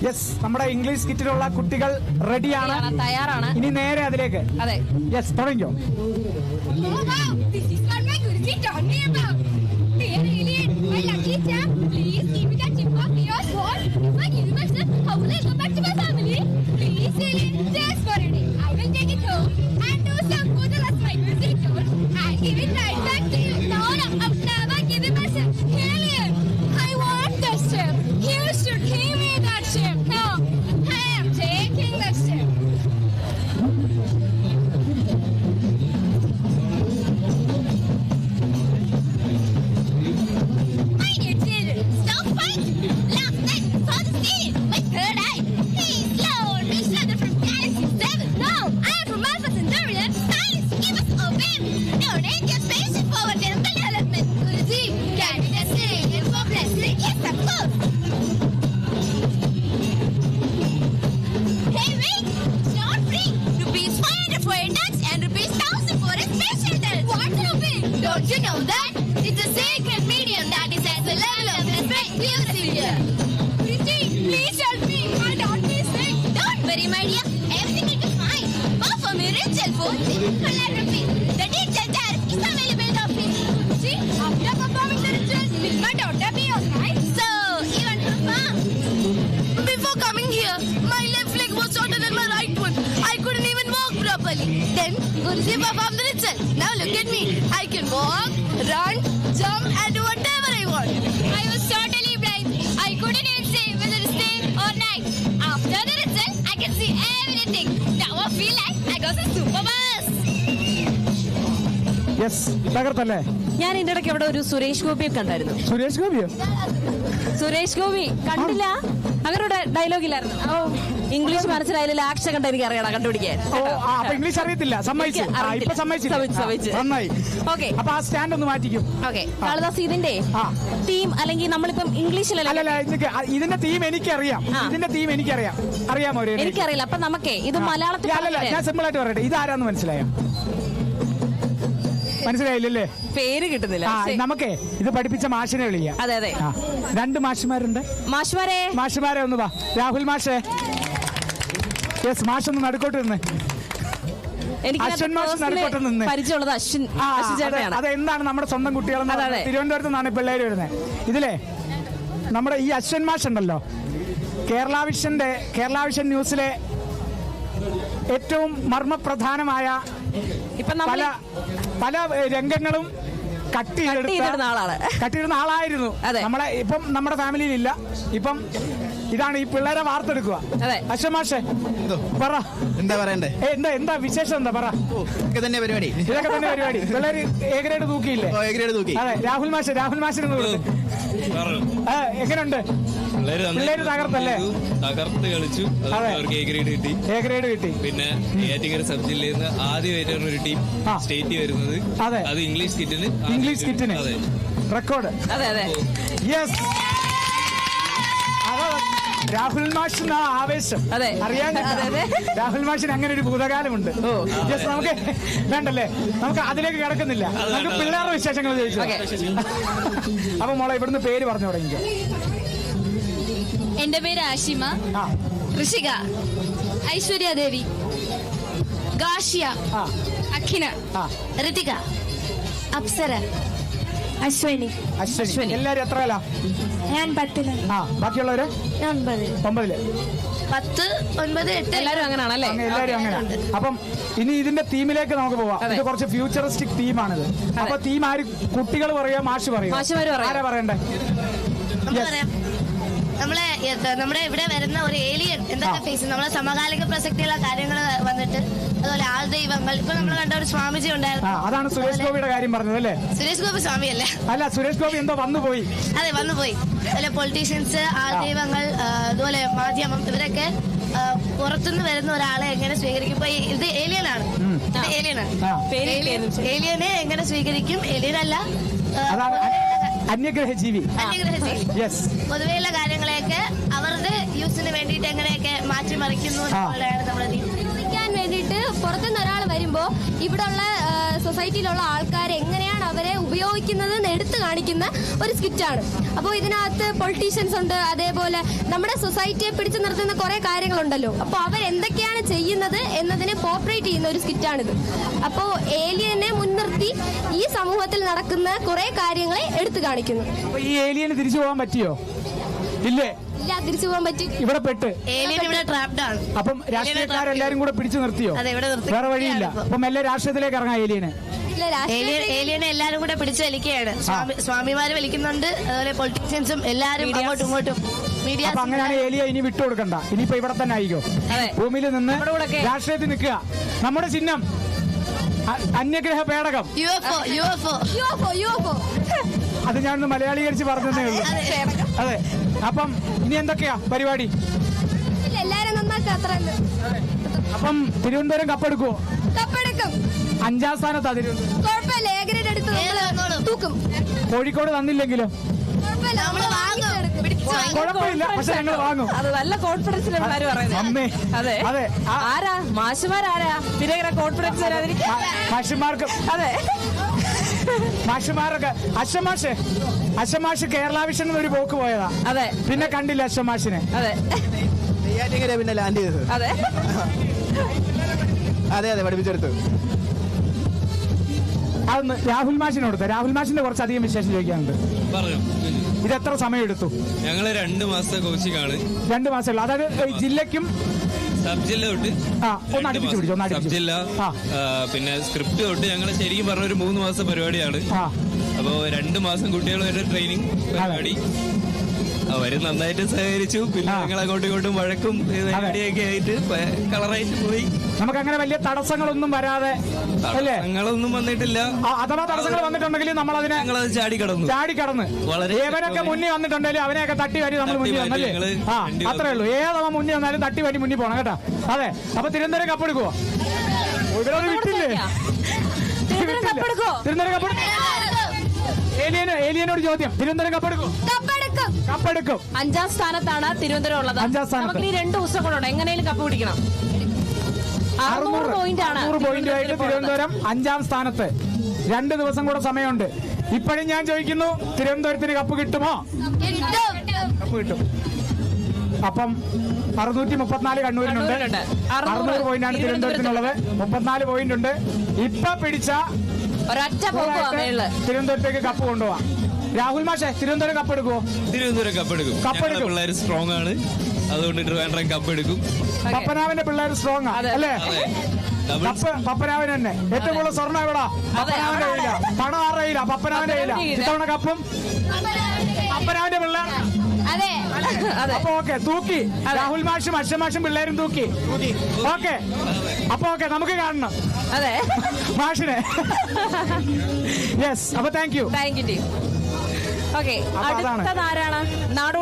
Yes, നമ്മുടെ English കിറ്റിലുള്ള കുട്ടികൾ റെഡിയാണ്, തയ്യാറാണ്. ഇനി നേരെ അതിലേക്ക്. അതെ, യെസ്, തുടങ്ങിയോ? Don't you know that? It's a sacred medium that is at the level of respect used here. Please help me. My daughter is sick. Don't worry, my dear. Everything will be fine. Perform a ritual for philanthropy. The detailed tariff is available in the office. See, after performing the ritual, will my daughter be alright? So, you want to perform? Before coming here, my left leg was shorter than my right one. I couldn't even walk properly. Then, Guruji performed the ritual. Now look at me. I can walk, run, jump and do whatever I want. I was totally blind. I couldn't even say whether it's day or night. After the ritual, I can see everything. Now I feel like I got a super bus. Yes, തകർത്തല്ലേ? ഞാൻ ഇതിന്റെ ഇടയ്ക്ക് അവിടെ ഒരു സുരേഷ് ഗോപിയെ കണ്ടായിരുന്നു. സുരേഷ് ഗോപിയോ? സുരേഷ് ഗോപി കണ്ടില്ല? അവരുടെ ഡയലോഗിലായിരുന്നു. ഓ, ഇംഗ്ലീഷ് മനസ്സിലായില്ല, ആക്ഷൻ കണ്ട എനിക്ക് അറിയണം കണ്ടുപിടിക്കാൻ. അപ്പൊ ഇംഗ്ലീഷ് അറിയത്തില്ല, സമ്മതിച്ചു. ഇപ്പൊ സമ്മതിച്ചു. നന്നായി. ഓക്കെ, അപ്പൊ ആ സ്റ്റാൻഡ് ഒന്ന് മാറ്റിക്കും. ഓക്കെ, കാളിദാസ് ഇതിന്റെ തീം അല്ലെങ്കിൽ നമ്മളിപ്പം ഇംഗ്ലീഷിലല്ല, ഇതിന്റെ തീം എനിക്കറിയാം. ഇതിന്റെ തീം എനിക്കറിയാം. അറിയാമോ? എനിക്കറിയില്ല. അപ്പൊ നമുക്ക് ഇത് മലയാളത്തിൽ ഞാൻ സിമ്പിൾ ആയിട്ട് പറയട്ടെ. ഇതാരാന്ന് മനസ്സിലായോ? മനസ്സിലായില്ലല്ലേ? പേര് കിട്ടുന്നില്ല. നമുക്കേ ഇത് പഠിപ്പിച്ച മാഷിനെ വിളിക്കാം. അതെ അതെ, 2 മാഷിമാരുണ്ട്. മാഷിമാരെ ഒന്ന് വാ. രാഹുൽ മാഷേ. യെസ്, മാഷ് ഒന്ന് നടുക്കോട്ട് നിന്ന്. അശ്വിൻ മാഷ് നടുക്കോട്ട് നിന്ന്. പരിചയമുള്ളത് അശ്വിൻ ചേട്ടനാണ്. അതെന്താണ് നമ്മുടെ സ്വന്തം കുട്ടികളെന്ന്. തിരുവനന്തപുരത്ത് നിന്നാണ് പിള്ളേര് വരുന്നത്. ഇതിലെ നമ്മുടെ ഈ അശ്വിൻ മാഷ് ഉണ്ടല്ലോ, കേരള വിഷൻ ന്യൂസിലെ ഏറ്റവും മർമ്മപ്രധാനമായ പല രംഗങ്ങളും കട്ടിയിടുന്ന ആളായിരുന്നു. നമ്മളെ ഇപ്പം നമ്മുടെ ഫാമിലിയിലില്ല. ഇപ്പം ഇതാണ് ഈ പിള്ളേരെ വാർത്തെടുക്കുക. അശ്വൻ മാഷേ, പറ, എന്താ പറയണ്ടേ? എന്താ വിശേഷം? എന്താ പറ. ഇതൊക്കെ തന്നെ പരിപാടി. പിള്ളേര് എ ഗ്രേഡ് തൂക്കിയില്ലേ? അതെ, രാഹുൽ മാഷിന് എങ്ങനെയുണ്ട്? പിള്ളേര് തകർത്തല്ലേ? തകർത്ത് കളിച്ചു. എ ഗ്രേഡ് കിട്ടി. പിന്നെ ഏറ്റിങ്ങര സബ് ജില്ലയിൽ നിന്ന് ആദ്യമായിട്ടാണ് ഒരു ടീം സ്റ്റേറ്റ് വരുന്നത്. അത് ഇംഗ്ലീഷ് കിറ്റിന് റെക്കോർഡ്. യെസ്, രാഹുൽ മാഷിന് ആവേശം അറിയാൻ. രാഹുൽ മാഷിന് അങ്ങനെ ഒരു ഭൂതകാലമുണ്ട്. യെസ്, നമുക്ക് വേണ്ടല്ലേ, നമുക്ക് അതിലേക്ക് കിടക്കുന്നില്ല. നമുക്ക് പിള്ളേരുടെ വിശേഷങ്ങൾ ചോദിച്ചു. അപ്പൊ മോളെ ഇവിടുന്ന് പേര് പറഞ്ഞു തുടങ്ങിക്കോ. എന്റെ പേര് ആഷിമ, ഋഷിക, ഐശ്വര്യ ദേവി, ഗാഷിയ, അഖിന, ഋതിക, അപ്സര, അശ്വനി. എല്ലാരും എത്രയല്ല? ഞാൻ 10. ബാക്കിയുള്ളവര്? 9. 10, 9, 8 എല്ലാരും അങ്ങനെയാണല്ലേ? എല്ലാരും അങ്ങനെ. അപ്പം ഇനി ഇതിന്റെ തീമിലേക്ക് നമുക്ക് പോവാം. ഇത് കുറച്ച് ഫ്യൂച്ചറിസ്റ്റിക് തീമാണിത്. അപ്പൊ തീം ആര്? കുട്ടികൾ പറയാ, മാഷ് പറയും? ആരാ പറയണ്ടേ? നമ്മുടെ ഇവിടെ വരുന്ന ഒരു ഏലിയൻ എന്തൊക്കെ ഫേസ്, നമ്മളെ സമകാലിക പ്രസക്തിയുള്ള കാര്യങ്ങൾ വന്നിട്ട്, അതുപോലെ ആൾദൈവങ്ങൾ. ഇപ്പൊ നമ്മൾ കണ്ട ഒരു സ്വാമിജി ഉണ്ടായിരുന്നു. അതാണ് സുരേഷ് ഗോപിയുടെ കാര്യം പറഞ്ഞത് അല്ലേ? സുരേഷ് ഗോപി സ്വാമിയല്ല. അല്ല, സുരേഷ് ഗോപി എന്തോ വന്നുപോയി. അതെ, വന്നുപോയി. അതുപോലെ പൊളിറ്റീഷ്യൻസ്, ആൾദൈവങ്ങൾ, അതുപോലെ മാധ്യമം, ഇവരൊക്കെ പുറത്തുനിന്ന് വരുന്ന ഒരാളെ എങ്ങനെ സ്വീകരിക്കും? ഇപ്പൊ ഇത് ഏലിയനാണ്. ഏലിയനെ എങ്ങനെ സ്വീകരിക്കും? ഏലിയനല്ല, അന്യഗ്രഹ ജീവി. പൊതുവെയുള്ള കാര്യങ്ങളെയൊക്കെ അവരുടെ യൂസിന് വേണ്ടിയിട്ട് എങ്ങനെയൊക്കെ മാറ്റിമറിക്കുന്നു എന്നുള്ളതാണ് നമ്മുടെ വേണ്ടിയിട്ട് പുറത്തുനിന്ന് ഒരാൾ വരുമ്പോൾ ഇവിടെയുള്ള സൊസൈറ്റിയിലുള്ള ആൾക്കാർ എങ്ങനെയാണ് അവരെ ഉപയോഗിക്കുന്നത് എന്ന് എടുത്തു കാണിക്കുന്ന ഒരു സ്കിറ്റാണ്. അപ്പോൾ ഇതിനകത്ത് പൊളിറ്റീഷ്യൻസ് ഉണ്ട്, അതേപോലെ നമ്മുടെ സൊസൈറ്റിയെ പിടിച്ചു നിർത്തുന്ന കുറെ കാര്യങ്ങളുണ്ടല്ലോ. അപ്പോൾ അവരെന്തൊക്കെയാണ് ചെയ്യുന്നത് എന്നതിനെ പോർട്രേറ്റ് ചെയ്യുന്ന ഒരു സ്കിറ്റാണിത്. അപ്പോൾ ഏലിയനെ മുൻനിർത്തി ഈ സമൂഹത്തിൽ നടക്കുന്ന കുറെ കാര്യങ്ങളെ എടുത്തു കാണിക്കുന്നു. ഈ ഏലിയന് തിരിച്ചു പോകാൻ പറ്റിയോ? ഇല്ലേ? ഇല്ല, തിരിച്ചു പോകാൻ പറ്റി. ഇവിടെ പെട്ട് ഏലിയൻ ഇവിടെ ട്രാപ്ഡ് ആണ്. അപ്പം രാഷ്ട്രീയക്കാരെല്ലാരും കൂടെ പിടിച്ചു നിർത്തിയോ? അതെ, ഇവിടെ നിർത്തി. വേറെ വഴിയില്ല. അപ്പം എല്ലാ രാഷ്ട്രീയത്തിലേക്ക് ഇറങ്ങാം ഏലിയന്. ഏലിയനെ എല്ലാരും കൂടെ പിടിച്ചു വലിക്കുകയാണ്. സ്വാമിമാര് വലിക്കുന്നുണ്ട്, അതുപോലെ പൊളിറ്റീഷ്യൻസും എല്ലാരും അങ്ങോട്ടും ഇങ്ങോട്ടും. മീഡിയ അപ്പൊ അങ്ങനെയാണ് ഏലിയ ഇനി വിട്ടുകൊടുക്കണ്ട. ഇനിയിപ്പോ ഇവിടെ തന്നെ ആയിക്കോ. ഭൂമിയിൽ നിന്ന് രാഷ്ട്രീയത്തിൽ നിൽക്കുക. നമ്മുടെ ചിഹ്നം അന്യഗ്രഹ പേടകം. അത് ഞാനൊന്ന് മലയാളീകരിച്ച് പറഞ്ഞതേ ഉള്ളൂ. അതെ. അപ്പം ഇനി എന്തൊക്കെയാ പരിപാടി? എല്ലാരും നന്നാക്കുക, അത്ര. അപ്പം തിരുവനന്തപുരം കപ്പെടുക്കുവോ? കപ്പെടുക്കും. 5ാം സ്ഥാനത്താ തിരുവനന്തപുരം. കുഴപ്പമില്ല, ഏകരയുടെ അടുത്ത് തൂക്കും. കോഴിക്കോട് തന്നില്ലെങ്കിലോ? കുഴപ്പമില്ല, നമ്മള് കുഴപ്പമില്ല, പക്ഷെ ഞങ്ങൾ വാങ്ങും. അത് നല്ല കോൺഫിഡൻസിലാണ് പറയുന്നത്. അമ്മേ. അതെ അതെ. ആരാ മാഷുമാരാരാ പിന്നെ ഇങ്ങനെ കോൺഫിഡൻസ് തരാതിരിക്കും? മാഷുമാർക്ക്. അതെ, മാഷുമാരൊക്കെ. അശമാഷ് കേരള വിഷൻ ഒരു പോക്ക് പോയതാ. അതെ. പിന്നെ കണ്ടില്ല അശമാഷിനെ. അതെ പിന്നെ ലാൻഡ് ചെയ്തത്. അതെ അതെ പഠിപ്പിച്ചെടുത്തു. അതൊന്ന് രാഹുൽ മാഷിനോടുത്ത്. രാഹുൽ മാഷിന്റെ കുറച്ചധികം വിശേഷം ചോദിക്കാനുണ്ട്. ഇത് എത്ര സമയം എടുത്തു? ഞങ്ങള് 2 മാസത്തെ കോച്ചിങ് ആണ്. 2 മാസമുള്ള, അതായത് ജില്ലയ്ക്കും സബ് ജില്ല തൊട്ട് സബ് ജില്ല, പിന്നെ സ്ക്രിപ്റ്റ് തൊട്ട് ഞങ്ങള് ശരിക്കും പറഞ്ഞ ഒരു 3 മാസത്തെ പരിപാടിയാണ്. അപ്പോ 2 മാസം കുട്ടികളുടെ ട്രെയിനിങ് പരിപാടി. അവര് നന്നായിട്ട് സഹകരിച്ചു. പിന്നെ ഞങ്ങൾ അങ്ങോട്ടും ഇങ്ങോട്ടും വഴക്കും ഒക്കെ ആയിട്ട് കളറായിട്ട് പോയി. നമുക്ക് അങ്ങനെ വലിയ തടസ്സങ്ങളൊന്നും വരാതെ അല്ലേ? തടസ്സങ്ങളൊന്നും വന്നിട്ടില്ല. അഥവാ തടസ്സങ്ങൾ വന്നിട്ടുണ്ടെങ്കിൽ നമ്മൾ അതിനെ ചാടിക്കടന്ന് വളരെ ഏവനൊക്കെ മുന്നിൽ വന്നിട്ടുണ്ടെങ്കിലും അവനെയൊക്കെ തട്ടി വരി നമ്മൾ മുന്നിൽ വന്നല്ലേ? അത്രേ ഉള്ളൂ. ഏതവ മുന്നിൽ വന്നാലും തട്ടി വരി മുന്നിൽ പോകണം കേട്ടോ. അതെ. അപ്പൊ തിരുവനന്തപുരം കപ്പെടുക്കുവോ? ഇവിടെ വിട്ടില്ലേ? തിരുവനന്തപുരം കപ്പെടുക്കും. ഏലിയനോട് ചോദ്യം. തിരുവനന്തപുരം കപ്പെടുക്കും. 5ാം സ്ഥാനത്താണ് തിരുവനന്തപുരം ഉള്ളത്. 5ാം സ്ഥാനത്ത്. നമുക്ക് ഇനി 2 ദിവസം കൂടെ ഉണ്ട്. എങ്ങനെയും കപ്പ് പിടിക്കണം. 600 പോയിന്റാണ്. 600 പോയിന്റുമായിട്ട് തിരുവനന്തപുരം 5ാം സ്ഥാനത്ത്. 2 ദിവസം കൂടെ സമയമുണ്ട്. ഇപ്പോഴും ഞാൻ ചോദിക്കുന്നു, തിരുവനന്തപുരത്തിന് കപ്പ് കിട്ടുമോ? കപ്പ് കിട്ടും. അപ്പം 634 കണ്ണൂരിനുണ്ട്. 600 പോയിന്റാണ് തിരുവനന്തപുരത്തിനുള്ളത്. 34 പോയിന്റ് ഉണ്ട്. ഇപ്പൊ പിടിച്ച ഒരൊറ്റ തിരുവനന്തപുരത്തേക്ക് കപ്പ് കൊണ്ടുപോവാം. രാഹുൽ മാഷെ, തിരുവനന്തപുരം കപ്പെടുക്കുവോ? തിരുവനന്തപുരം കപ്പെടുക്കും. പിള്ളേർ സ്ട്രോങ് ആണ്, അതുകൊണ്ട് ട്രിവാൻഡ്രം കപ്പെടുക്കും. പപ്പനാവിന്റെ പിള്ളേർ സ്ട്രോങ് അല്ലേ? പപ്പനാവൻ തന്നെ. ഏറ്റവും കൂടുതൽ സ്വർണ്ണം എവിടാ? പപ്പനാവന്റെ കയ്യില. പണം ആരുടെ കയ്യില? പപ്പനാവന്റെ കയ്യില. ഇത്തവണ കപ്പും പപ്പനാവന്റെ പിള്ളേർ. അപ്പൊ ഓക്കെ, തൂക്കി. രാഹുൽ മാഷും അശ്വമാഷും പിള്ളേരും തൂക്കി. ഓക്കെ. അപ്പൊ ഓക്കെ, നമുക്ക് കാണണം മാഷിനെ. യെസ്. അപ്പൊ താങ്ക് യു. ഓക്കെ, അടുത്തതാരാണ്? നാടോടി